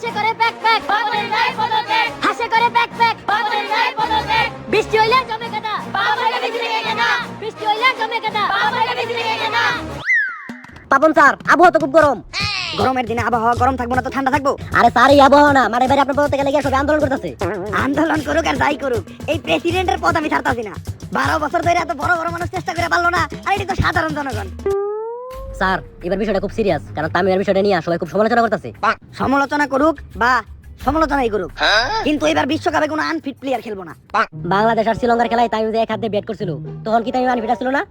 হাসে করে ব্যাকপ্যাক বাবুলের গায়ে পদত্যাগ হাসে করে ব্যাকপ্যাক বাবুলের গায়ে পদত্যাগ বৃষ্টি হইলে জমে কাদা বাবুলের বিজলি গেছে না বৃষ্টি হইলে জমে কাদা বাবুলের বিজলি গেছে না। পাপন স্যার আবহাওয়া তো খুব গরম। গরমের দিনে আবহাওয়া গরম থাকবো না তো ঠান্ডা থাকবো? আরে স্যার এই আবহাওয়া না মানে এবারে আপনার পদ থেকে লেগে সবাই আন্দোলন করতেছে। আন্দোলন করুক আর যাই করুক, এই প্রেসিডেন্টের পদ আমি ছাড়তাছি না। 12 বছর ধরে এত বড় বড় মানুষ চেষ্টা করে পারলো না, আর এটা তো সাধারণ জনগণ। স্যার এবার বিষয়টা খুব সিরিয়াস, কারণ তামিমের বিষয়টা নিয়ে সবাই খুব সমালোচনা করতেছে। সমালোচনা করুক বা সমালোচনাই করুক, কিন্তু এবার বিশ্বকাপে কোনো আনফিট প্লেয়ার খেলবো না। বাংলাদেশ আর শ্রীলঙ্কার খেলায় তামিম যে এক হাতে ব্যাট করছিল, তখন কি তামিম আনফিট ছিল না?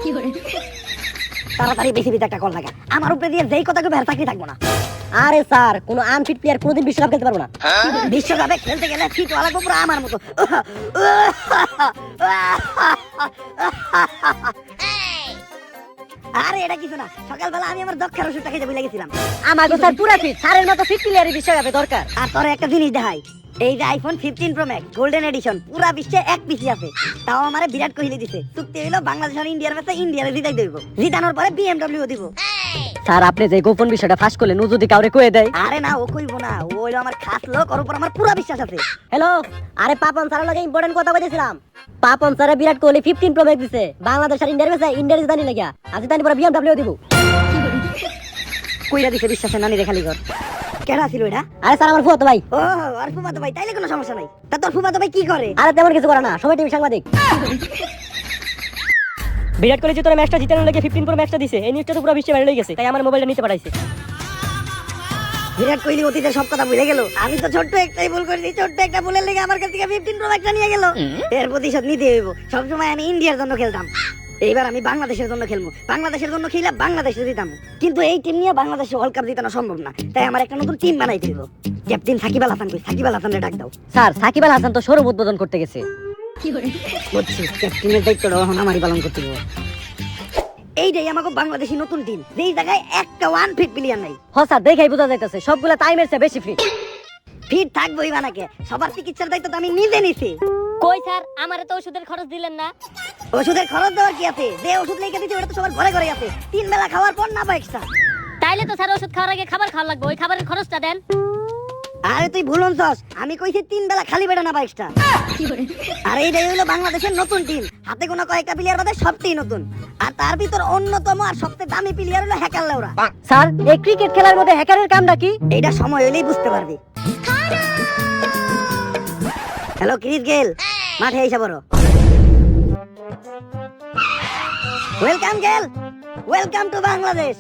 কি করে তাড়াতাড়ি পৃথিবীতে একটা কল লাগা, আমার উপরে দিয়ে যেই কথা কইবে আর চাকরি থাকবো না। আরে স্যার কোন আনফিট প্লেয়ার কোনোদিন বিশ্বকাপ খেলতে পারবো না। বিশ্বকাপে খেলতে গেলে ফিট ওয়ালা পুরো আমার মতো। আরে এটা কিছু না, সকালবেলা আমি আমার দক্ষার ওষুধটা খেতে ভুলে গেছিলাম। আমাকে স্যার পুরো ফিট, স্যারের মতো ফিট প্লেয়ারই বিশ্বকাপে দরকার। আর তোর একটা জিনিস দেখাই, এই যে iPhone 15 pro max golden addition পুরা বিশ্বে এক পিসি আছে, তাও আমারে বিরাট কোহলি দিছে। চুক্তি হইলো বাংলাদেশ আর ইন্ডিয়ার ম্যাচে ইন্ডিয়ারে জিতাই দেব, জিতানোর পরে বিএমডব্লিউ দিব। স্যার আপনি যে গোপন বিষয়টা ফাঁস করলেন, ও যদি কাউরে কয়ে দেয়? আরে না, ও কইবো না, ও হইলো আমার খাস লোক, ওর উপর আমার পুরো বিশ্বাস আছে। হ্যালো, আরে পাপন স্যারের লগে ইম্পর্টেন্ট কথা বলেছিলাম। Papon sir Virat Kohli 15 pro max দিছে, বাংলাদেশ আর ইন্ডিয়ার ম্যাচে ইন্ডিয়ার জিতানি লাগিয়া, আজ জিতানি পরে বিএমডব্লিউ দিব। কইরা দিছে বিশ্বাসে নানি রে খালি ঘর। কেডা ছিল এটা? আরে স্যার আমার ফুফাতো ভাই। ও আর ফুফাতো ভাই, তাইলে কোনো সমস্যা নাই। তা তোর ফুফাতো ভাই কি করে? আরে তেমন কিছু করে না, সবাই টিভি সাংবাদিক। বিরাট কোহলি যে তোর ম্যাচটা জিতানোর লাগে 15 প্রো ম্যাচটা দিছে, এই নিউজটা তো পুরো বিশ্বে ভাইরাল হয়ে গেছে, তাই আমার মোবাইলটা নিতে পাঠাইছে। বিরাট কোহলি অতীতের সব কথা ভুলে গেল। আমি তো ছোট্ট একটাই ভুল করেছি, ছোট্ট একটা ভুলের লেগে আমার কাছ থেকে 15 প্রো ম্যাচটা নিয়ে গেল। এর প্রতিশোধ নিতে হইব। সবসময় আমি ইন্ডিয়ার জন্য খেলতাম, এইবার আমি বাংলাদেশের জন্য খেলবো। বাংলাদেশের জন্য খেলে বাংলাদেশে জিতাম, কিন্তু এই টিম নিয়ে বাংলাদেশে ওয়ার্ল্ড কাপ জিতানো সম্ভব না, তাই আমার একটা নতুন টিম বানাইতে হইব। ক্যাপ্টেন সাকিব আল হাসান কই? সাকিব আল হাসানরে ডাক দাও। স্যার সাকিব আল হাসান তো শোরুম উদ্বোধন করতে গেছে। কি করে বুঝছি, ক্যাপ্টেনের দায়িত্বটা এখন আমারই পালন করতে হবে। এইটাই আমাকে বাংলাদেশি নতুন টিম, যেই জায়গায় একটা ওয়ান ফিট প্লেয়ার নাই। হ স্যার দেখাই বোঝা যাইতেছে সবগুলা টাইমের চেয়ে বেশি ফিট। ফিট থাকবোই বানাকে, সবার চিকিৎসার দায়িত্ব তো আমি নিজে নিছি। কই স্যার আমারে তো ওষুধের খরচ দিলেন না। ওষুধের খরচ দেওয়ার কি আছে? যে ওষুধ লেগে দিতে ওটা তো সবার ঘরে ঘরে আছে, 3 বেলা খাওয়ার পর না বা এক্সট্রা। তাইলে তো স্যার ওষুধ খাওয়ার আগে খাবার খাওয়া লাগবে, ওই খাবারের খরচটা দেন। আরে তুই ভুলনছস, আমি কইছি 3 বেলা খালি পেটে না বা এক্সট্রা। আরে এইটাই হলো বাংলাদেশের নতুন টিম, হাতে গোনা কয়েকটা প্লেয়ার বাদে সবটাই নতুন, আর তার ভিতর অন্যতম আর সবচেয়ে দামি প্লেয়ার হলো হ্যাকার লেওরা। স্যার এই ক্রিকেট খেলার মধ্যে হ্যাকারের কামটা কি? এইটা সময় হইলেই বুঝতে পারবি। হ্যালো ক্রিস গেল, মাঠে এসে বড়। ওয়েলকাম গেল, ওয়েলকাম টু বাংলাদেশ।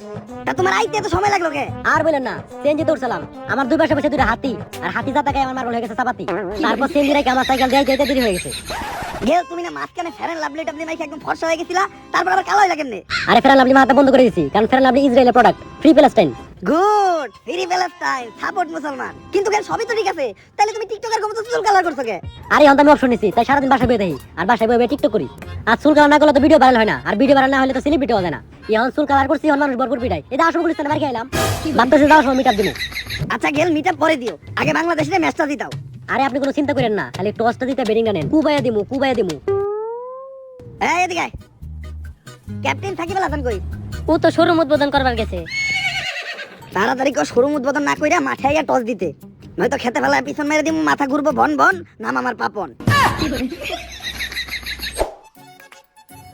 তা তোমার আইতে এত সময় লাগলো কে? আর বলেন না, চেঞ্জে তো উঠছিলাম, আমার দুই পাশে বসে দুইটা হাতি, আর হাতি জাতা গায়ে আমার মারল হয়ে গেছে চাপাতি। তারপর চেঞ্জে রেখে আমার সাইকেল দিয়ে যেতে দেরি হয়ে গেছে। গেল তুমি না মাঝখানে ফেরেন লাভলি টাবলি মাইকে একদম ফর্সা হয়ে গেছিলা, তারপর আবার কালো হয়ে কেমনে? আরে ফেরেন লাভলি মাথা বন্ধ করে দিয়েছি, কারণ ফেরেন লাভলি ইসরায়েলের product, free Palestine. Good, free Palestine, support মুসলমান। কিন্তু কেন সবই তো ঠিক আছে, তাহলে তুমি টিকটকের মতো চুল কালার করছো কে? আরে এখন আমি অপশন নিছি, তাই সারাদিন বাসায় বসে থাকি, আর বাসায় বসে টিকটক করি। আর চুল কালার না করলে তো ভিডিও ভাইরাল হয় না, আর ভিডিও ভাইরাল না হলে তো সেলিব্রিটি হওয়া যায় না। এখন চুল কালার করছি, এখন মানুষ ভরপুর পিটাই। এটা আসল গুলিস্তানে বাড়ি খাইলাম, ভাবতেছি যাওয়ার সময় মিটআপ দিবো। আচ্ছা গেল মিটআপ পরে দিও, আগে বাংলাদেশের ম্যাচটা জিতাও। আরে আপনি কোনো চিন্তা করেন না, খালি টসটা দিতে ব্যাটিংটা নেন, কুবাইয়া দিমু কুবাইয়া দিমু। এই এদিকে আয়। ক্যাপ্টেন সাকিব আল হাসান কই? ও তো শোরুম উদ্বোধন করবার গেছে। তাড়াতাড়ি কো শোরুম উদ্বোধন না কইরা মাঠে আইয়া টস দিতে, নয়তো খেতে ফেলায় পিছন মেরে দিমু, মাথা ঘুরবো বন বন, নাম আমার পাপন।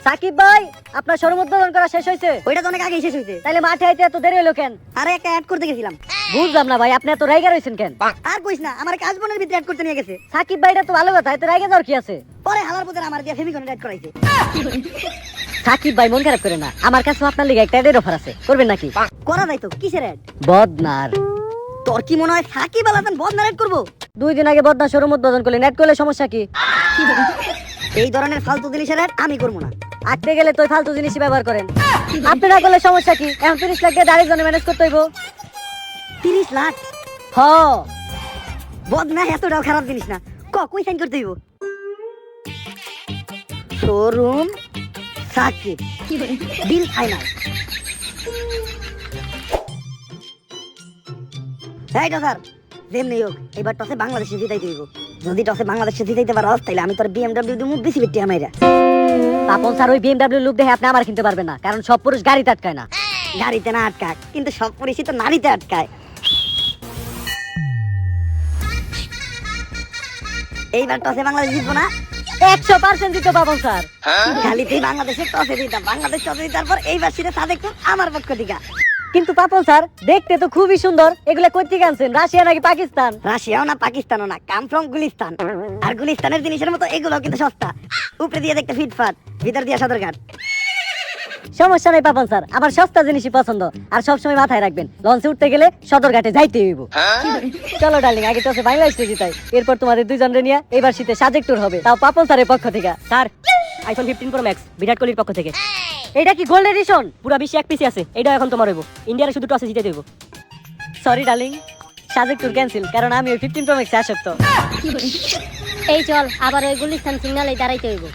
সাকিব ভাই আপনার শোরুম উদ্বোধন করা শেষ হইছে? ওইটা তো অনেক আগে শেষ হইছে, তাহলে মাঠে আইতে এত দেরি হলো কেন? আরে একটা অ্যাড করতে গেছিলাম। বুঝলাম না ভাই, আপনি এত রাইগা রইছেন কেন? আর কইস না, আমার কাজ বনের ভিতরে অ্যাড করতে নিয়ে গেছে। সাকিব ভাই এটা তো ভালো কথা, এত রাইগা যাওয়ার কি আছে? পরে হালার পুত্র আমার দিয়া ফেমিকন অ্যাড করাইছে। সাকিব ভাই মন খারাপ করেন না, আমার কাছে আপনার লিগে একটা অ্যাডের অফার আছে, করবেন নাকি? করা যায় তো, কিসের অ্যাড? বদনার। তোর কি মনে হয় সাকিব আল হাসান বদনার অ্যাড করবো? 2 দিন আগে বদনার শোরুম উদ্বোধন করলেন, অ্যাড করলে সমস্যা কি? এই ধরনের ফালতু জিনিসের অ্যাড আমি করবো না। আটতে গেলে তো ফালতু জিনিসই ব্যবহার করেন, আপনি না করলে সমস্যা কি? এখন 30 লাখ দিয়ে আরেকজনে ম্যানেজ করতে হইব। 30 লাখ? হ, বদনা এতটাও খারাপ জিনিস না। কই সাইন করতে হইব? শোরুম সাকিব, বিল ফাইনাল। এইটা স্যার যেমনি হোক এবার টসে বাংলাদেশে জিতাইতে হইব। যদি টসে বাংলাদেশে জিতাইতে পারো তাহলে আমি তোর বিএমডব্লিউ দিমু বেশি বেটি আমাইরা। পাপন স্যার ওই বিএমডব্লিউ লুক দেখে আপনি আমার কিনতে পারবেন না, কারণ সব পুরুষ গাড়িতে আটকায় না। গাড়িতে না আটকায়, কিন্তু সব পুরুষই তো নারীতে আটকায়। এইবার টসে বাংলাদেশ জিতবো না? 100% জিতবো পাপন স্যার। খালি তুই বাংলাদেশে টসে দিতাম, বাংলাদেশ টসে দিতার পর এইবার সেটা সাদেক তো আমার পক্ষ থেকে। কিন্তু পাপন স্যার দেখতে তো খুবই সুন্দর, এগুলা কই থেকে আনছেন? রাশিয়া নাকি পাকিস্তান? রাশিয়াও না পাকিস্তানও না, কাম ফ্রম গুলিস্তান। আর গুলিস্তানের জিনিসের মতো এগুলো কিন্তু সস্তা, উপরে দিয়ে দেখতে ফিটফাট, ভিতর দিয়ে সদরঘাট। সমস্যা নাই পাপন স্যার, আমার সস্তা জিনিসই পছন্দ। আর সবসময় মাথায় রাখবেন, লঞ্চে উঠতে গেলে সদরঘাটে যাইতে হইব। চলো ডার্লিং, আগে টসে বাংলাদেশকে জিতাই, এরপর তোমাদের দুইজনরে নিয়ে এবার শীতে সাজেক ট্যুর হবে, তাও পাপন স্যারের পক্ষ থেকে। স্যার, আইফোন 15 প্রো ম্যাক্স বিরাট কোহলির পক্ষ থেকে। এটা কি গোল্ড এডিশন? পুরো বিশ্বে এক পিসি আছে, এটা এখন তোমার হইব। ইন্ডিয়ারে শুধু টসে জিতে দেব। Sorry darling, Sajek tour cancel, কারণ আমি ওই 15 প্রো ম্যাক্সে আসক্ত। এই চল আবার ওই গুলিস্তান সিগন্যালে দাঁড়াইতে হইব।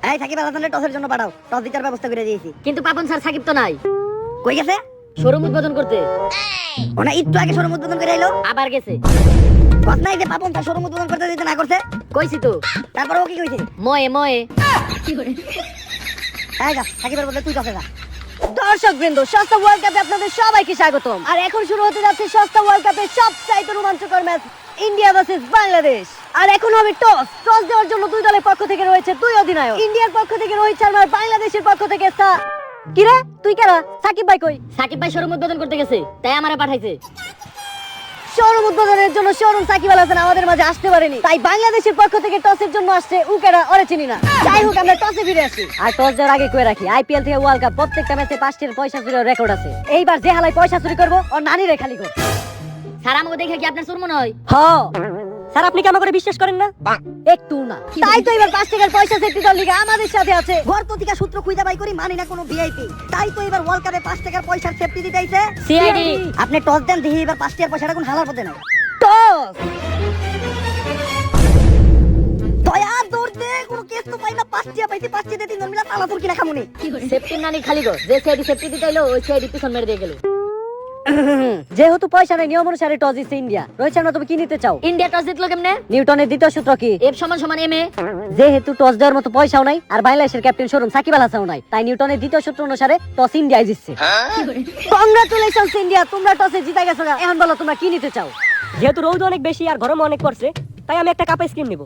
এই সাকিব আল হাসানের টসের জন্য পাঠাও, টস জিতার ব্যবস্থা করে দিয়েছি। কিন্তু পাপন স্যার সাকিব তো নাই, কই গেছে? শোরুম উদ্বোধন করতে। ওনা একটু আগে শোরুম উদ্বোধন করে আইলো, আবার গেছে। কথা নাই যে পাপন তার শোরুম উদ্বোধন করতে দিতে না করছে। কইছি তো, তারপর ও কি কইছে? ময়ে ময়ে। এই যা, সাকিবের বদলে তুই টসে যা। দর্শক বৃন্দ, সস্তা ওয়ার্ল্ড কাপে আপনাদের সবাইকে স্বাগতম। আর এখন শুরু হতে যাচ্ছে সস্তা ওয়ার্ল্ড কাপের সবচাইতে রোমাঞ্চকর ম্যাচ, ইন্ডিয়া ভার্সেস বাংলাদেশ। আর এখন হবে টস। টস দেওয়ার জন্য দুই দলের পক্ষ থেকে রয়েছে দুই অধিনায়ক। ইন্ডিয়ার পক্ষ থেকে রোহিত শর্মা, আর বাংলাদেশের পক্ষ থেকে কিরে তুই কেরা? সাকিব ভাই কই? সাকিব ভাই শোরুম উদ্বোধন করতে গেছে, তাই আমারে পাঠাইছে। শোরুম উদ্বোধনের জন্য শোরুম সাকিব আল হাসান আমাদের মাঝে আসতে পারেনি, তাই বাংলাদেশের পক্ষ থেকে টসের জন্য আসছে উকেরা, ওরে চিনি না। যাই হোক, আমরা টসে ফিরে আসি। আর টস দেওয়ার আগে কই রাখি, আইপিএল থেকে ওয়ার্ল্ড কাপ প্রত্যেকটা ম্যাচে 5টির পয়সা চুরির রেকর্ড আছে। এইবার যে হালাই পয়সা চুরি করবো ওর নানিরে খালি কর। স্যার আমাকে দেখে কি আপনার চুর মনে হয়? হ্যাঁ স্যার, আপনি কি আমাকে বিশ্বাস করেন না? একটু না। তাই তো এবার 5 টাকার পয়সা সেফটি দল লিগে আমাদের সাথে আছে। ঘর প্রতিকা সূত্র খুঁজে বাই করি, মানি না কোনো ভিআইপি। তাই তো এবার ওয়ার্ল্ড কাপে 5 টাকার পয়সার সেফটি দিতেইছে সিআইডি। আপনি টস দেন দেখি এবার 5 টাকার পয়সাটা কোন হালার পথে নাই। টস দয়া দৌড়তে কোনো কেস তো পাই না, 5 টাকা পাইছি, 5 টাকা দিয়ে 3 জন মিলা তালা তোর কিনা খামুনি। সেফটি নানি খালি গো, যে সিআইডি সেফটি দিতে হইলো ওই সিআইডি পিছন মেরে দিয়ে গেল। যেহেতু পয়সা নেই, নিয়ম অনুসারে টস দিচ্ছে ইন্ডিয়া। রোহিত শর্মা, তুমি কি নিতে চাও? ইন্ডিয়া টস জিতলো কেমনে? নিউটনের দ্বিতীয় সূত্র কি? এফ সমান সমান এম এ। যেহেতু টস দেওয়ার মতো পয়সাও নাই আর বাংলাদেশের ক্যাপ্টেন শোরুম সাকিব আল হাসানও নাই, তাই নিউটনের দ্বিতীয় সূত্র অনুসারে টস ইন্ডিয়ায় জিতছে। কংগ্রাচুলেশনস ইন্ডিয়া, তোমরা টসে জিতে গেছো। এখন বলো তোমরা কি নিতে চাও? যেহেতু রোদ অনেক বেশি আর গরম অনেক পড়ছে, তাই আমি একটা কাপ আইসক্রিম নিব।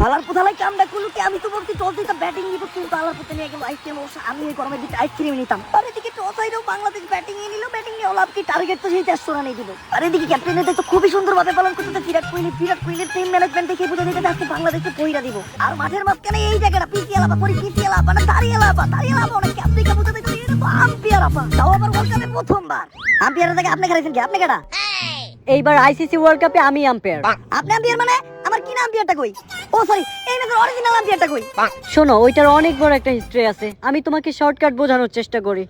হালার পোথালাই কামটা করলো কি? আমি তো বলছি টস দিতে ব্যাটিং নিব, কিন্তু হালার পোথা নিয়ে গেল আইসক্রিম। আমি এই গরমের দিকে আইসক্রিম নিতাম। আর এদিকে টস আইলো, বাংলাদেশ ব্যাটিং এ নিল, ব্যাটিং নিয়ে লাভ কি? টার্গেট তো সেই 400 রানই দিল। আর এদিকে ক্যাপ্টেনের তো খুবই সুন্দরভাবে পালন করতে বিরাট কোহলির টিম ম্যানেজমেন্ট দেখে বুঝে দিতে আজকে বাংলাদেশকে পয়রা দিব। আর মাঠের মাঝখানে এই জায়গাটা পিছিয়ে লাভা করি, পিছিয়ে লাভা না দাঁড়িয়ে লাভা অনেক ক্যাপ্টেনকে বুঝে দিতে এটা তো আম্পায়ার আপা। তাও আবার ওয়ার্ল্ড কাপে প্রথমবার আম্পায়ারের জায়গায় আপনি খেলেছেন কি? আপনি কেডা? এইবার আইসিসি ওয়ার্ল্ড কাপে আমি আম্পায়ার। আপনি আম্পায়ার মানে আমার কি নাম আম্পায়ারটা কই? ও সরি, এই ম্যাচের অরিজিনাল আম্পায়ারটা কই? শোনো, ওইটার অনেক বড় একটা হিস্ট্রি আছে, আমি তোমাকে শর্টকাট বোঝানোর চেষ্টা করি।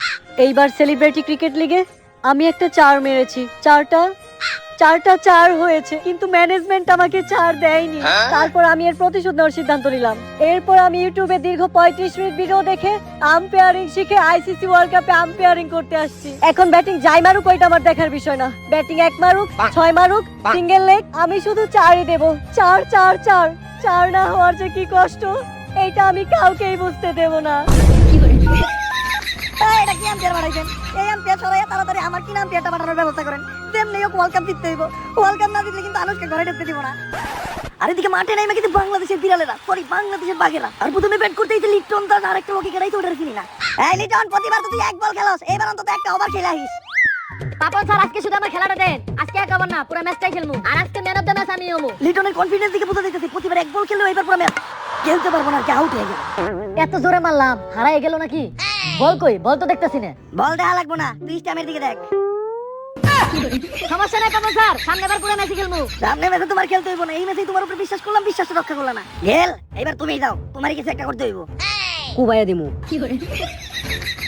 এইবার সেলিব্রিটি ক্রিকেট লিগে আমি একটা 4 মেরেছি, চারটা 4 হয়েছে, কিন্তু ম্যানেজমেন্ট আমাকে 4 দেয়নি। তারপর আমি এর প্রতিশোধ নেওয়ার সিদ্ধান্ত নিলাম। এরপর আমি ইউটিউবে দীর্ঘ 35 মিনিট ভিডিও দেখে আম্পায়ারিং শিখে আইসিসি ওয়ার্ল্ড কাপে আম্পায়ারিং করতে আসছি। এখন ব্যাটিং যাই মারুক ওইটা আমার দেখার বিষয় না, ব্যাটিং 1 মারুক 6 মারুক সিঙ্গেল লেগ, আমি শুধু 4ই দেব। 4 না হওয়ার যে কি কষ্ট, এইটা আমি কাউকেই বুঝতে দেব না। এটা কি আম্পায়ার বানাইছেন? এই আম্পায়ার সরাইয়া তাড়াতাড়ি আমার কি নাম আম্পায়ারটা পাঠানোর ব্যবস্থা করেন। তেমনি হোক ওয়ার্ল্ড কাপ জিততে হইব। ওয়ার্ল্ড কাপ না জিতলে কিন্তু আনুশকে ঘরে ঢুকতে দিব না। আর এদিকে মাঠে নাইমা কিন্তু বাংলাদেশের বিড়ালেরা, সরি বাংলাদেশের বাঘেরা। আর প্রথমে ব্যাট করতে এসে লিটন দাস আর একটা ওকে কেড়াই তো ওটার চিনি না। এই লিটন, প্রতিবার তো তুই 1 বল খেলাস, এবার অন্তত একটা ওভার খেলে আহিস। পাপন স্যার আজকে শুধু আমার খেলাটা দেন, আজকে এক ওভার না পুরো ম্যাচটাই খেলমু। আর আজকে ম্যান অফ দ্য ম্যাচ আমি হমু। লিটনের কনফিডেন্স দিকে বুঝা যাইতেছে, প্রতিবার 1 বল খেললেও এবার পুরো ম্যাচ খেলতে পারবো না, কি আউট হয়ে গেল। এত জোরে মারলাম, হারাই গেল নাকি? বল কই? বল তো দেখতাছি না। বল দেখা লাগবো না, তুই স্ট্যামের দিকে দেখ। সমস্যা নাই পাপন স্যার, সামনেবার পুরো ম্যাচই খেলমু। সামনে ম্যাচে তোমার খেলতে হইব না, এই ম্যাচেই তোমার উপর বিশ্বাস করলাম, বিশ্বাস রক্ষা করলাম না। গেল, এবার তুমিই যাও, তোমারই কিছু একটা করতে হইব। কুবাইয়া দিমু।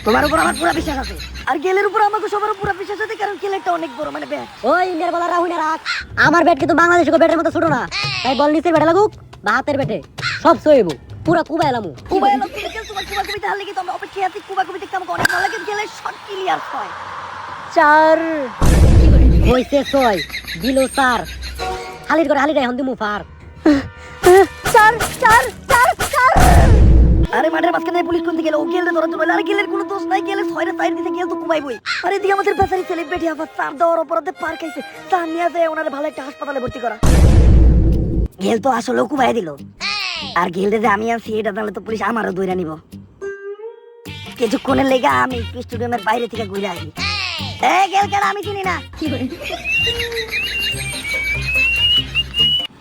তোমার উপর আমার পুরো বিশ্বাস আছে, আর গেলের উপর আমাকে সবার পুরো বিশ্বাস আছে, কারণ গেলেরটা অনেক বড় মানে ব্যাট। ওই ইন্ডিয়ার বলার রাহুল না রাখ, আমার ব্যাট কিন্তু বাংলাদেশের ব্যাটের মতো ছোট না, তাই বল নিচের ব্যাটে লাগুক বা হাতের ব্যাটে সব সইব, পুরা কুবাই এলামু। কুবা এলো, তুমি খেল, তোমার কুবা কবিতা হারলে কি তো আমরা অপেক্ষায় আছি। কুবা কবিতা আমাকে অনেক ভালো লাগে, গেলে শট ক্লিয়ার হয়। 4 হইছে 6 দিল 4, হালির করে হালির এখন দিমু 4। আরে মাঠের মাঝখানে পুলিশ কোন দিকে গেল? ও গেলে ধরা চলে, আর গেলের কোনো দোষ নাই, গেলে 6 রে 4 দিতে গেল তো কুবাই বই। আর এদিকে আমাদের বেচারি সেলিব্রিটি আবার 4 দেওয়ার অপরাধে পার খাইছে, তার নিয়ে যায় ওনারে ভালো একটা হাসপাতালে ভর্তি করা। গেল তো আসলে কুবাই দিল, আর গেলতে যে আমি আছি এটা তাহলে তো পুলিশ আমারও দইরা নিব। কিছুক্ষণের লেগে আমি স্টেডিয়ামের বাইরে থেকে ঘুরে আসি। গেল কেন আমি চিনি না।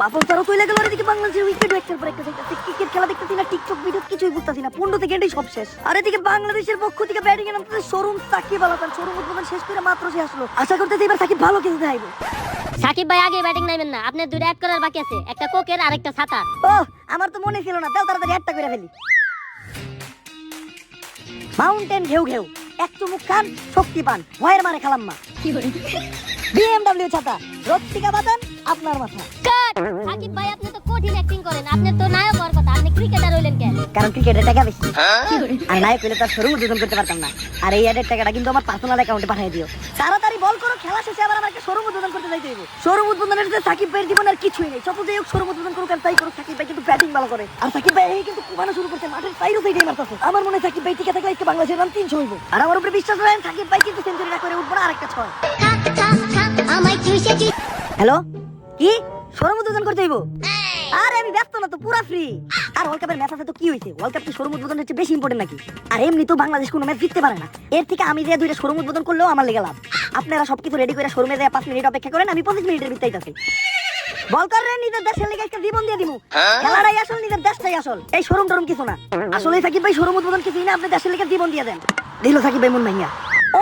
পাপল তারও কইলা গেল এদিকে বাংলাদেশের উইকেট একটার পর একটা যাইতাছে। ক্রিকেট খেলা দেখতেছি না, টিকটক ভিডিও কিছুই বুঝতাছি না। 15 সেকেন্ডেই সব শেষ। আর এদিকে বাংলাদেশের পক্ষ থেকে ব্যাটিং এ নামতেছে শোরুম সাকিব আল হাসান। শোরুম উদ্বোধন শেষ করে মাত্র সে আসলো। আশা করতেছি এবার সাকিব ভালো কিছু দেখাইবে। সাকিব ভাই আগে ব্যাটিং নাইবেন না, আপনার দুটো অ্যাড করার বাকি আছে, একটা কোকের আর একটা ছাতা। ও আমার তো মনে ছিল না, দাও তাড়াতাড়ি একটা করে ফেলি। মাউন্টেন ঘেউ ঘেউ, এক চুমুক খান শক্তি পান, ভয়ের মারে খালাম্মা। বিএমডব্লিউ ছাতা, রত্তিকা বাদান আপনার মাথা। কাট! সাকিব ভাই আপনি তো কঠিন অ্যাক্টিং করেন, আপনি তো নায়ক হওয়ার কথা, আপনি ক্রিকেটার হইলেন কেন? কারণ ক্রিকেটের টাকা বেশি। আর নায়ক হলে তার শোরুম উদ্বোধন করতে পারতাম না। আর এই অ্যাডের টাকাটা কিন্তু আমার পার্সোনাল অ্যাকাউন্টে পাঠিয়ে দিও। তাড়াতাড়ি বল করো, খেলা শেষে আবার আমাকে শোরুম উদ্বোধন করতে যাইতে হইব। শোরুম উদ্বোধনের সাথে সাকিব ভাইয়ের জীবনে আর কিছুই নেই। সাপোজ এই শোরুম উদ্বোধন করুক আর তাই করুক, সাকিব ভাই কিন্তু ব্যাটিং ভালো করে। আর সাকিব ভাই এই কিন্তু কুবানো শুরু করছে, মাঠের সাইডও সাইডে মারতেছে। আমার মনে হয় সাকিব ভাই টিকে থাকলে আজকে বাংলাদেশের রান 300 হইব। আর আমার উপরে বিশ্বাস রাখেন, সাকিব ভাই কিন্তু সেঞ্চুরি না করে উঠবো না, আরেকটা 6। হ্যালো, কি শোরুম উদ্বোধন করতে হইব? আরে আমি ব্যস্ত না তো, পুরা ফ্রি। আর ওয়ার্ল্ড কাপের ম্যাচ আছে তো কি হইছে, ওয়ার্ল্ড কাপ কি শোরুম উদ্বোধন হচ্ছে বেশি ইম্পর্টেন্ট নাকি? আর এমনি তো বাংলাদেশ কোনো ম্যাচ জিততে পারে না, এর থেকে আমি যে দুইটা শোরুম উদ্বোধন করলেও আমার লেগে লাভ। আপনারা সবকিছু রেডি করে শোরুমে যায় 5 মিনিট অপেক্ষা করেন, আমি 25 মিনিটের ভিতরে আইতাছি। বল কর রে, নিজের দেশের লেগে একটা জীবন দিয়ে দিমু। খেলাটাই আসল, নিজের দেশটাই আসল, এই শোরুম টরুম কিছু না। আসলে সাকিব ভাই শোরুম উদ্বোধন কিছুই না, আপনি দেশের লেগে জীবন দিয়ে দেন। দিল সাকিব ভাই মন ভাইয়া,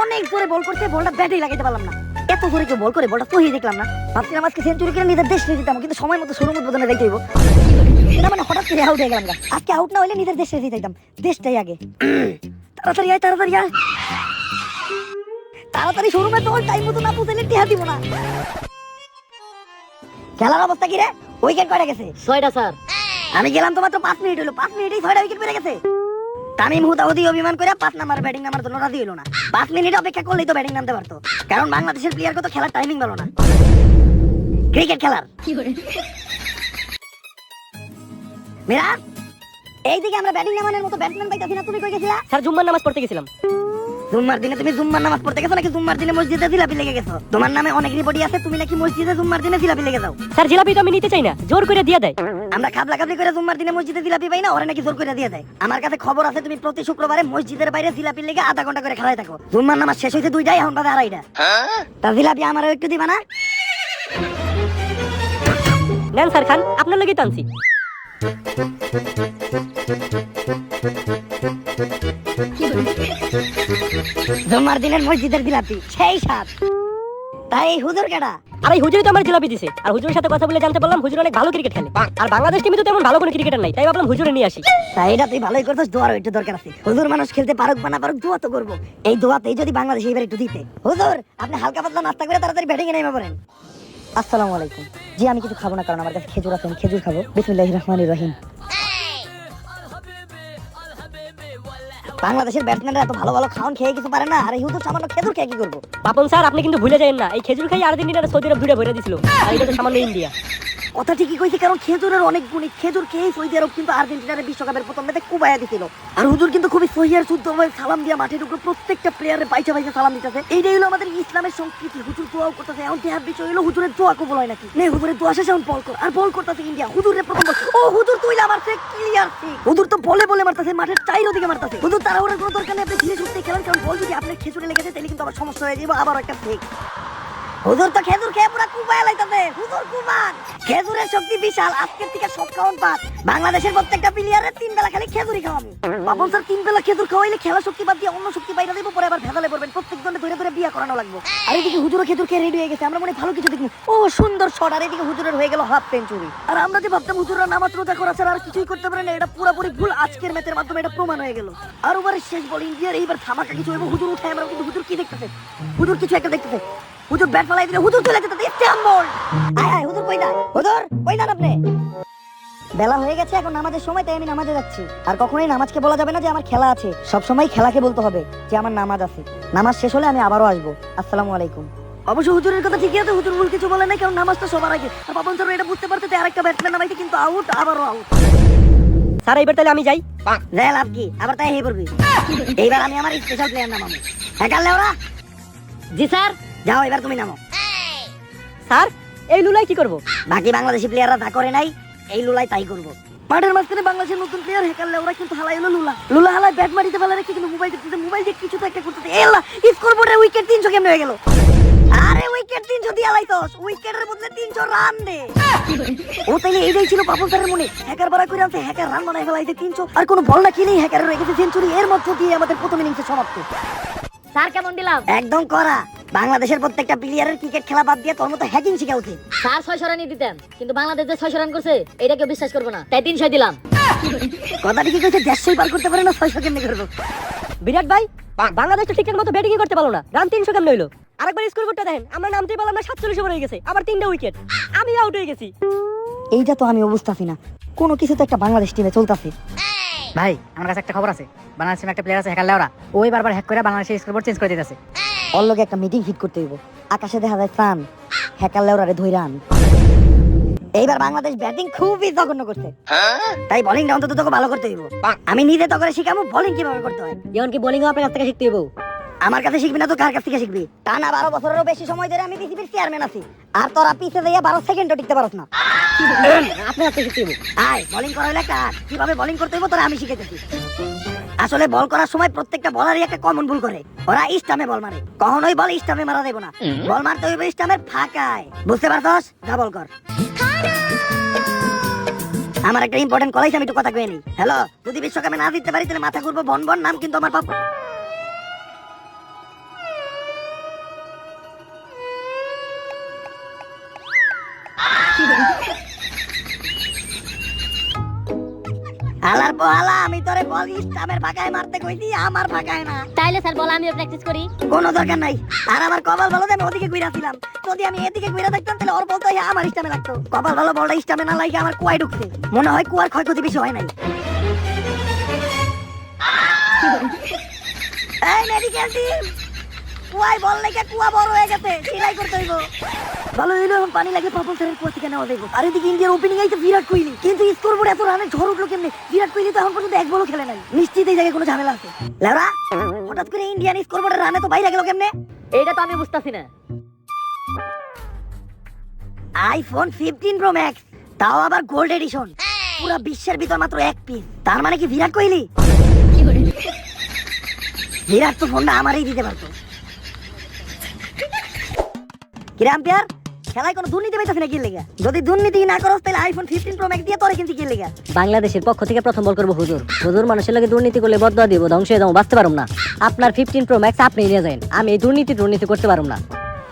অনেক জোরে বল করতে, বলটা ব্যাটেই লাগাইতে পারলাম না। এত জোরে কেউ বল করে, বলটা সহি দেখলাম না। ভাবছিলাম আজকে সেঞ্চুরি করে নিজের দেশ নিয়ে দিতাম, কিন্তু সময় মতো শোরুম উদ্বোধনে যাইতে হইব। না মানে হঠাৎ করে আউট হয়ে গেলাম। আজকে আউট না হইলে নিজের দেশে দিতাম, দেশটাই আগে। তাড়াতাড়ি আয়, তাড়াতাড়ি আয়, তাড়াতাড়ি শোরুমে তো টাইম মতো না পৌঁছাইলে টিহা দিব না। খেলার অবস্থা কি রে? উইকেট কয়টা গেছে? 6টা স্যার। আমি গেলাম তো মাত্র 5 মিনিট হলো, 5 মিনিটেই 6টা উইকেট পড়ে গেছে। তামিম হুদাহুদি অভিমান করে 5 নাম্বার ব্যাটিং নামার জন্য রাজি হলো না। 5 মিনিট অপেক্ষা করলেই তো ব্যাটিং নামতে পারতো, কারণ বাংলাদেশের প্লেয়ার কত খেলার টাইমিং ভালো না ক্রিকেট খেলার। মিরা, এইদিকে আমরা ব্যাটিং নামানোর মতো ব্যাটসম্যান পাইতাছি না। তুমি কই গেছিলা? স্যার জুম্মার নামাজ পড়তে গেছিলাম। জুম্মার দিনে তুমি জুম্মার নামাজ পড়তে গেছো নাকি জুম্মার দিনে মসজিদে জিলাপি লেগে গেছো? তোমার নামে অনেক রিপোর্টই আছে, তুমি নাকি মসজিদে জুম্মার দিনে জিলাপি লেগে যাও। স্যার জিলাপি তো আমি নিতে চাই না, জোর করে দিয়ে দেয়। আমরা খাবলা খাবলি করে জুম্মার দিনে মসজিদে জিলাপি পাই না, ওরা নাকি জোর করে দিয়ে দেয়। আমার কাছে খবর আছে তুমি প্রতি শুক্রবারে মসজিদের বাইরে জিলাপি লেগে আধা ঘন্টা করে খেলায় থাকো। জুম্মার নামাজ শেষ হইতে 2টায়, এখন বাজে 2:30টা। তা জিলাপি আমারও একটু দিবা না? নেন স্যার খান, আপনার লাগেই টানছি। জুম্মার দিনের মসজিদের জিলাপি সেই স্বাদ। তাই হুজুর কেডা? আর এই হুজুরই তো আমার জিলাপি দিছে। আর হুজুরের সাথে কথা বলে জানতে পারলাম হুজুর অনেক ভালো ক্রিকেট খেলে। আর বাংলাদেশ টিমে তো তেমন ভালো কোনো ক্রিকেটার নাই, তাই ভাবলাম হুজুরে নিয়ে আসি। তাই এটা তুই ভালোই করছিস, দোয়ারও একটু দরকার আছে। হুজুর মানুষ খেলতে পারুক বা না পারুক, দোয়া তো করবো। এই দোয়াতেই যদি বাংলাদেশ এবার একটু দিতে। হুজুর আপনি হালকা পাতলা নাস্তা করে তাড়াতাড়ি ব্যাটিং এ নেমে পড়েন। আসসালামু আলাইকুম। জি আমি কিছু খাবো না, কারণ আমার কাছে খেজুর আছে, আমি খেজুর খাবো। বিসমিল্লাহির রহমানির রহিম। বাংলাদেশের ব্যাটসম্যানরা এত ভালো ভালো খাওয়ান খেয়ে কিছু পারে না, আর এই হুজুর সামান্য খেজুর খেয়ে কি করবো? পাপন স্যার আপনি কিন্তু ভুলে যাবেন না, এই খেজুর খাই আর্জেন্টিনার সৌদি আরব দূরে ভরে দিছিল, আর এটা তো সামান্য ইন্ডিয়া। কথা ঠিকই কইছে, কারণ খেজুরের অনেক গুণী। খেজুর খেয়ে সৌদি আরব কিন্তু আর্জেন্টিনার বিশ্বকাপের প্রথম ম্যাচে কুবাইয়া দিছিল। আর হুজুর কিন্তু খুবই সহিয়ার শুদ্ধ ভাবে সালাম দিয়া মাঠের উপর প্রত্যেকটা প্লেয়ারের বাইচা বাইচা সালাম দিতেছে। এইটাই হলো আমাদের ইসলামের সংস্কৃতি। হুজুর দোয়াও করতেছে। এখন দেহার বিষয় হলো হুজুরের দোয়া কবুল হয় নাকি? নে হুজুরের দোয়া শেষে এখন বল কর, আর বল করতেছে ইন্ডিয়া। হুজুরের প্রথম বল, ও হুজুর তুইলা মারছে ক্লিয়ার ঠিক। হুজুর তো বলে বলে মারতেছে, মাঠের চাইরো দিকে মারতেছে। হুজুর তাড়াহুড়োর কোনো দরকার নেই, আপনি ধীরে সুস্থে খেলেন, কারণ বল যদি আপনার খেজুরে লেগে যায় তাহলে কিন্তু আবার সমস্যা হয়ে যাবে। আবার একটা ঠিক। হুজুর তো খেজুর খেয়ে পুরো কুবায়া লাইতাছে। হুজুর কুবান, খেজুরের শক্তি বিশাল। আজকের থেকে সব খাওয়ান বাদ। বাংলাদেশের প্রত্যেকটা প্লেয়ারের 3 বেলা খালি খেজুরই খাওয়াবো। বাবন স্যার 3 বেলা খেজুর খাওয়াইলে খেলা শক্তি বাদ দিয়ে অন্য শক্তি বাইরে দেবো, পরে আবার ভেজালে পড়বেন। প্রত্যেক দলে ধরে ধরে বিয়া করানো লাগবে। আর এদিকে হুজুরও খেজুর খেয়ে রেডি হয়ে গেছে, আমরা মনে ভালো কিছু দেখি। ও সুন্দর শট। আর এদিকে হুজুরের হয়ে গেল হাফ সেঞ্চুরি। আর আমরা যে ভাবতাম হুজুররা নামাজ রোজা করা ছাড়া আর কিছুই করতে পারে না, এটা পুরোপুরি ভুল। আজকের ম্যাচের মাধ্যমে এটা প্রমাণ হয়ে গেল। আর ওভারের শেষ বল ইন্ডিয়ার, এইবার ধামাকা কিছু হইব। হুজুর উঠে আমরা কিন্তু হুজুর কি দেখতেছে? হুজুর কিছু একটা দেখতেছে। হুজুর ব্যাট ফলাই দিলে হুজুর চলে যেতে স্ট্যাম্প বল। আয় আয় হুজুর কই যান? হুজুর কই যান আপনি? বেলা হয়ে গেছে, এখন নামাজের সময়, তাই আমি নামাজে যাচ্ছি। আর কখনোই নামাজকে বলা যাবে না যে আমার খেলা আছে। সব সময় খেলাকে বলতে হবে যে আমার নামাজ আছে। নামাজ শেষ হলে আমি আবারও আসবো। আসসালামু আলাইকুম। অবশ্য হুজুরের কথা ঠিকই আছে, হুজুর ভুল কিছু বলে নাই, কারণ নামাজটা সবার আগে। আর বাবন স্যার এটা বুঝতে পারতে আরেকটা ব্যাটসম্যান নামাইতে কিন্তু আউট, আবারও আউট। স্যার এইবার তাহলে আমি যাই। যাই লাভ কি, আবার তাই হয়ে পড়বি। এইবার আমি আমার স্পেশাল প্লেয়ার নামাবো। হ্যাঁ কাল ওরা। জি স্যার। যাও এবার তুমি নামো। স্যার এই লুলাই কি করব? বাকি বাংলাদেশি প্লেয়াররা যা করে নাই এই লুলাই তাই করবো। মাঠের মাঝখানে বাংলাদেশের নতুন প্লেয়ার হ্যাকার লেওরা কিন্তু হালাই হলো লুলা হালাই ব্যাট মারিতে পারলে রেখে কিন্তু মোবাইল দিয়ে কিছু তো একটা করতে এলা স্কোরবোর্ডে উইকেট 300 কেমনে হয়ে গেল? আরে উইকেট 300 দিয়ে আলাইতস, উইকেটের বদলে 300 রান দে। ও তাইলে এইটাই ছিল পাপন স্যারের মনে, হ্যাকার বাড়া করে আনছে, হ্যাকার রান বানায় ফেলাইছে 300, আর কোনো বল না খেলেই হ্যাকারের রেখেছে সেঞ্চুরি। এর মধ্য দিয়ে আমাদের প্রথম ইনিংসে সমাপ্ত। স্যার কেমন দিলাম? একদম করা। বাংলাদেশের প্রত্যেকটা প্লেয়ারের ক্রিকেট খেলা বাদ দিয়ে তোর মতো হ্যাকিং শিখা উচিত। স্যার 600 রানই দিতেন, কিন্তু বাংলাদেশ যে 600 রান করছে এটা কেউ বিশ্বাস করবে না, তাই 300 দিলাম। কথাটি কি কইছে 150 পার করতে পারে না 600 কেমনে করবো? বিরাট ভাই, বাংলাদেশ তো ঠিকঠাক মতো ব্যাটিং করতে পারলো না, রান 300 কেমন হইলো? আরেকবার স্কোরবোর্ডটা দেখেন, আমরা নামতেই পারলাম না, 47 ওভার হয়ে গেছে, আবার 3টা উইকেট, আমি আউট হয়ে গেছি। এইটা তো আমি বুঝতাছি না, কোনো কিছু তো একটা বাংলাদেশ টিমে চলতেছে। ভাই আমার কাছে একটা খবর আছে, বাংলাদেশের একটা প্লেয়ার আছে হ্যাকার লেওরা, ওই বারবার হ্যাক করে বাংলাদেশের স্কোরবোর্ড চেঞ্জ করে দিতেছে। ওর লগে একটা মিটিং ফিট করতে হইব। আকাশে দেখা যায় চান, হ্যাকার লেওরারে ধইরা আন। এইবার বাংলাদেশ ব্যাটিং খুবই জঘন্য করছে, তাই বোলিংটা অন্তত তোকে ভালো করতে হইব। আমি নিজে তো করে শিখামু বোলিং কিভাবে করতে হয়। যেমন কি বোলিংও আপনার কাছ থেকে শিখতে হইব। আমার কাছে শিখবি না তো কার কাছ থেকে শিখবি? টানা 12 বছরেরও বেশি সময় ধরে আমি বিসিবির চেয়ারম্যান আছি, আর তোরা পিছে যাইয়া 12 সেকেন্ডও টিকতে পারছ না। আপনার কাছ থেকে শিখতে হইব। আয় বোলিং করা হইলে একটা আর্ট, কিভাবে বোলিং করতে হইব তোরা আমি শিখাইতেছি। আসলে বল করার সময় প্রত্যেকটা বলারই একটা কমন ভুল করে, ওরা স্টাম্পে বল মারে। কখনোই বল স্টাম্পে মারা দেব না, বল মারতে হইবে স্টাম্পের ফাঁকায়। বুঝতে পারছস? যা বল কর। আমার একটা ইম্পর্টেন্ট কল আইছে, আমি একটু কথা কই নি। হ্যালো, যদি বিশ্বকাপে না জিততে পারি তাহলে মাথা ঘুরবো। বন বন নাম কিন্তু আমার বাপ। হালার পোহালা, আমি তোরে বল স্টাম্পের ফাঁকায় মারতে কইছি, আমার ফাঁকায় না। তাইলে স্যার বল আমিও প্র্যাকটিস করি। কোনো দরকার নাই, আর আমার কপাল ভালো যে আমি ওদিকে ঘুরাছিলাম। যদি আমি এদিকে ঘুরা দেখতাম তাহলে ওর বলতো আমার স্টামে লাগতো। কপাল ভালো বলটা স্টামে না লাগে আমার কুয়ায় ঢুকছে। মনে হয় কুয়ার ক্ষয়ক্ষতি বেশি হয় নাই। এই মেডিকেল টিম, কুয়ায় বল লেগে কুয়া বড় হয়ে গেছে, সেলাই করতে হইব। ভালো হইলো, এখন পানি লাগলে পাপন স্যারের কুয়া থেকে নেওয়া যাইব। আর এদিকে ইন্ডিয়ার ওপেনিং আইছে বিরাট কোহলি, কিন্তু স্কোরবোর্ডে এত রানের ঝড় উঠলো কেমনে? বিরাট কোহলি তো এখন পর্যন্ত এক বলও খেলে নাই, নিশ্চিত এই জায়গায় কোনো ঝামেলা আছে। লেওরা, হঠাৎ করে ইন্ডিয়ান স্কোরবোর্ডের রানে তো বাইরে গেল কেমনে? এইটা তো আমি বুঝতাছি না। আইফোন 15 প্রো ম্যাক্স, তাও আবার গোল্ড এডিশন, পুরো বিশ্বের ভিতর মাত্র এক পিস। তার মানে কি বিরাট কোহলি? বিরাট তো ফোনটা আমারই দিতে পারতো। কি রে আম্পায়ার, খেলায় কোনো দুর্নীতি পাইতাছ না কি লেগা? যদি দুর্নীতি না করস তাহলে আইফোন 15 প্রো ম্যাক্স দিয়ে তোরে কিনছি কি লেগা? বাংলাদেশের পক্ষ থেকে প্রথম বল করবো হুজুর। হুজুর মানুষের লাগে দুর্নীতি করলে বদয়া দিব, ধ্বংস হয়ে যাবো, বাঁচতে পারুম না। আপনার 15 প্রো ম্যাক্স আপনি নিয়ে যান, আমি এই দুর্নীতি করতে পারুম না।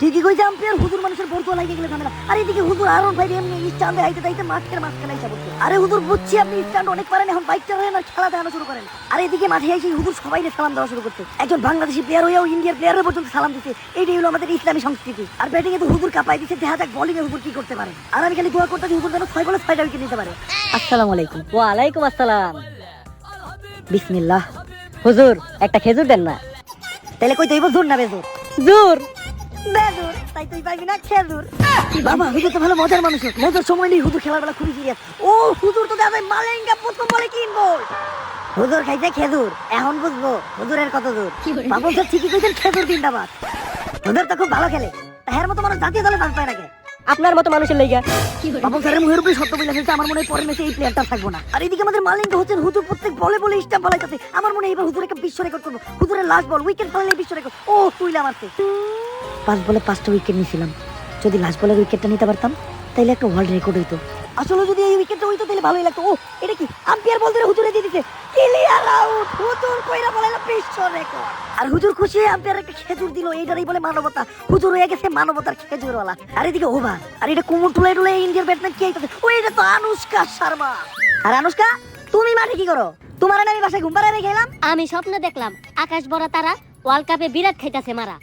ঠিকই কইছে আম্পায়ার, হুজুর মানুষের বর্তমান লাগে গেলে ঝামেলা। আর এদিকে হুজুর আরন ভাই এমনি স্ট্যান্ডে আইতে যাইতে মাঠের মাঝখানে আইসা বলছে, আরে হুজুর বুঝছি আপনি স্ট্যান্ড অনেক পারেন, এখন বাইক চালান আর খেলা দেখানো শুরু করেন। আর এদিকে মাঠে এসে হুজুর সবাইকে সালাম দেওয়া শুরু করতে। একজন বাংলাদেশি প্লেয়ার হয়েও ইন্ডিয়ার প্লেয়ারের পর্যন্ত সালাম দিতে। এইটাই হলো আমাদের ইসলামী সংস্কৃতি। আর ব্যাটিং এ তো হুজুর কাঁপাই দিচ্ছে, দেখা যাক বোলিং এ হুজুর কি করতে পারে। আর আমি খালি দোয়া করতেছি হুজুর যেন 6 বলে 6টা উইকেট নিতে পারে। আসসালামু আলাইকুম। ওয়ালাইকুম আসসালাম। বিসমিল্লাহ। হুজুর একটা খেজুর দেন না। তাহলে কই তুই জোর না বেজোর? জোর। বেজোর, তাই তুই পাইবি না খেজুর। বাবা হুজুর তো ভালো মজার মানুষ, মজার সময় নেই। হুজুর খেলার বেলা খুবই সিরিয়াস। ও হুজুর তো দেখা যায় মালেঙ্গা প্রথম বলে কিনবো। হুজুর খাইছে খেজুর, এখন বুঝবো হুজুরের কত দূর। বাবু স্যার ঠিকই কইছেন, খেজুর জিন্দাবাদ। হুজুর তো খুব ভালো খেলে, হের মতো মানুষ জাতীয় দলে চান্স পায় নাকি? আপনার মতো মানুষের লাইগা। বাবু স্যারের মুখের উপরে সত্য বলে ফেলছে, আমার মনে হয় পরের ম্যাচে এই প্লেয়ারটা থাকবো না। আর এদিকে আমাদের মালিঙ্গা হচ্ছে হুজুর প্রত্যেক বলে বলে স্টাম্প ফলাইতেছে। আমার মনে হয় এবার হুজুর একটা বিশ্ব রেকর্ড করবো। হুজুরের লাস্ট বল উইকেট ফলাইলে বিশ্ব রেকর্ড। ও তুইলা মারছে 5 বলে 5টা উইকেট নিয়েছিলাম। যদি লাস্ট বলের উইকেটটা নিতে পারতাম তাহলে একটা ওয়ার্ল্ড রেকর্ড হইতো। আসলে যদি এই উইকেটটা হইতো তাহলে ভালোই লাগতো। ও এটা কি আম্পায়ার বল ধরে হুজুরে দিয়ে দিতে, ক্লিয়ার আউট। হুজুর কইরা বলাইলো বিশ্ব রেকর্ড। আর হুজুর খুশি হয়ে আম্পায়ার একটা খেজুর দিল, এইটারই বলে মানবতা। হুজুর হয়ে গেছে মানবতার খেজুরওয়ালা। আর এদিকে ওভার, আর এটা কুমুর টুলাই টুলাই ইন্ডিয়ার ব্যাটসম্যান কি আইতাছে? ও এটা তো আনুষ্কা শর্মা। আর আনুষ্কা, তুমি মাঠে কি করো? তোমার না আমি বাসায় ঘুম পাড়ায় রেখে এলাম। আমি স্বপ্নে দেখলাম আকাশ ভরা তারা, ওয়ার্ল্ড কাপে বিরাট খাইতাছে মারা।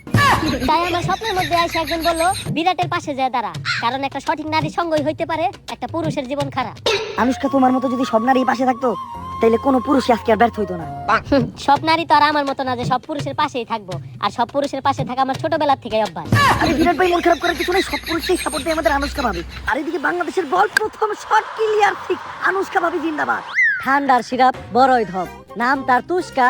তাই আমার স্বপ্নের মধ্যে এসে একজন বলল বিরাটের পাশে যায় দাঁড়া, কারণ একটা সঠিক নারী সঙ্গই হইতে পারে একটা পুরুষের জীবন খারাপ। আনুষ্কা, তোমার মতো যদি সব নারী পাশে থাকতো তাহলে কোনো পুরুষই আজকে আর ব্যর্থ হইতো না। সব নারী তো আর আমার মতো না যে সব পুরুষের পাশেই থাকবো, আর সব পুরুষের পাশে থাকা আমার ছোটবেলার থেকেই অভ্যাস। আরে বিরাট ভাই মন খারাপ করার কিছু নাই, সব পুরুষই সাপোর্ট দেয় আমাদের আনুষ্কা ভাবি। আর এদিকে বাংলাদেশের বল প্রথম শট ক্লিয়ার ঠিক, আনুষ্কা ভাবি জিন্দাবাদ। ঠান্ডার সিরাপ বড়ই ধক, নাম তার তুস্কা,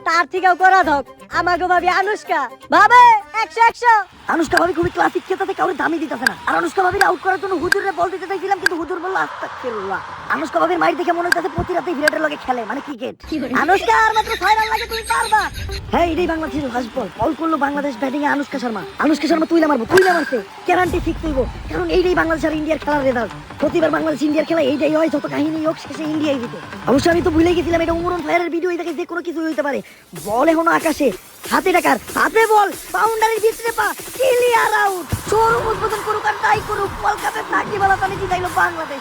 তার থেকেও করা ধক। আমাগো ভাবি আনুষ্কা ভাবে 100 আনুষ্কা ভাবি খুবই ক্লাসিক খেতাতে কাউরে দামি দিতেছে না। আর আনুষ্কা ভাবির আউট করার জন্য হুজুরে বল দিতে চাইছিলাম, কিন্তু হুজুর বলল আস্তাগফিরুল্লাহ। আনুষ্কা ভাবির মাইর দেখে মনে হচ্ছে প্রতি রাতে বিরাটের লগে খেলে, মানে ক্রিকেট। আনুষ্কা আর মাত্র 6 রান লাগে, তুমি পারবা। হ্যাঁ, এটাই বাংলাদেশের ফার্স্ট বল। বল করলো বাংলাদেশ ব্যাটিং এ আনুষ্কা শর্মা। আনুষ্কা শর্মা তুইলা মারছে, গ্যারান্টি ফিক্স হইব, কারণ এইটাই বাংলাদেশ আর ইন্ডিয়ার খেলার রেজাল্ট। প্রতিবার বাংলাদেশ ইন্ডিয়ার খেলা এইটাই হয়, যত কাহিনী হোক শেষে ইন্ডিয়াই জিতে। অবশ্য আমি তো ভুলে গেছিলাম এটা উমরন ফায়ারের ভিডিও, দেখে যে কোনো কিছু হইতে পারে। বল এখনো আকাশে, হাতে টাকার হাতে বল, বাউন্ডারির ভিতরে পা, ক্লিয়ার আউট। শোরুম উদ্বোধন করুক আর তাই করুক, ওয়ার্ল্ড কাপের সাকিব-আল হাসান জিতাইলো বাংলাদেশ।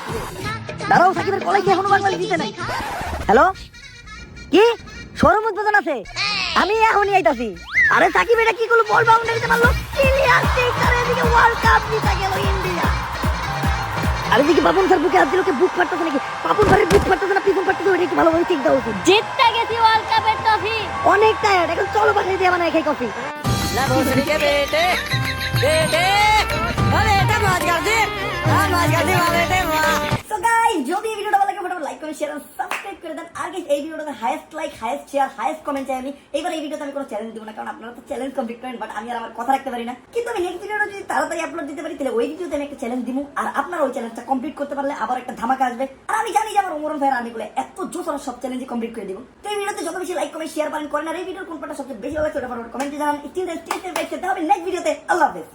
দাঁড়াও, সাকিবের কলাই কি এখনো বাংলাদেশ জিতে নাই? হ্যালো, কি শোরুম উদ্বোধন আছে? আমি এখনই আইতাছি। আরে সাকিব এটা কি করলো? বল বাউন্ডারিতে মারলো, ক্লিয়ার সিক্সার। এদিকে ওয়ার্ল্ড কাপ জিতে গেল ইন্ডিয়া। আর এদিকে বাবুন স্যার বুকে হাত দিল, বুক ফাটতেছে নাকি? বাবুন স্যারের বুক ফাটতেছে না পিছন ফাটতেছে, ওইটা একটু ভালোভাবে চেক দেওয়া উচিত। জিততে গেছি ওয়ার্ল্ড কাপের ট্রফি। অনেক টায়ার্ড, এখন চলো বাসায় দিয়ে বানায় খাই কফি। So guys, যদি এই ভিডিওটা ভালো লাগে ফটাফট লাইক করে শেয়ার আর সাবস্ক্রাইব করে দেন। আর গাইস এই ভিডিওটাতে highest like, highest share, highest comment চাই আমি। এইবার এই ভিডিওতে আমি কোনো চ্যালেঞ্জ দেব না, কারণ আপনারা তো চ্যালেঞ্জ কমপ্লিট করেন, বাট আমি আর আমার কথা রাখতে পারি না। কিন্তু আমি নেক্সট ভিডিওটা যদি তাড়াতাড়ি আপলোড দিতে পারি, তাহলে ওই ভিডিওতে আমি একটা চ্যালেঞ্জ দিব, আর আপনারা ওই চ্যালেঞ্জটা কমপ্লিট করতে পারলে আবার একটা ধামাকা আসবে। আর আমি জানি যে আমার ওমরন ভাইয়ের আর্মিগুলো এত জোর সব চ্যালেঞ্জ কমপ্লিট করে দিব। তো এই ভিডিওতে যত বেশি লাইক কমেন্ট শেয়ার করেন, আর এই ভিডিওর কোন পার্টটা সবচেয়ে বেশি ভালো লাগছে ওটা কমেন্টে জানান। স্টিল হবে নেক্সট ভিডিওতে। আল্লাহ হাফেজ।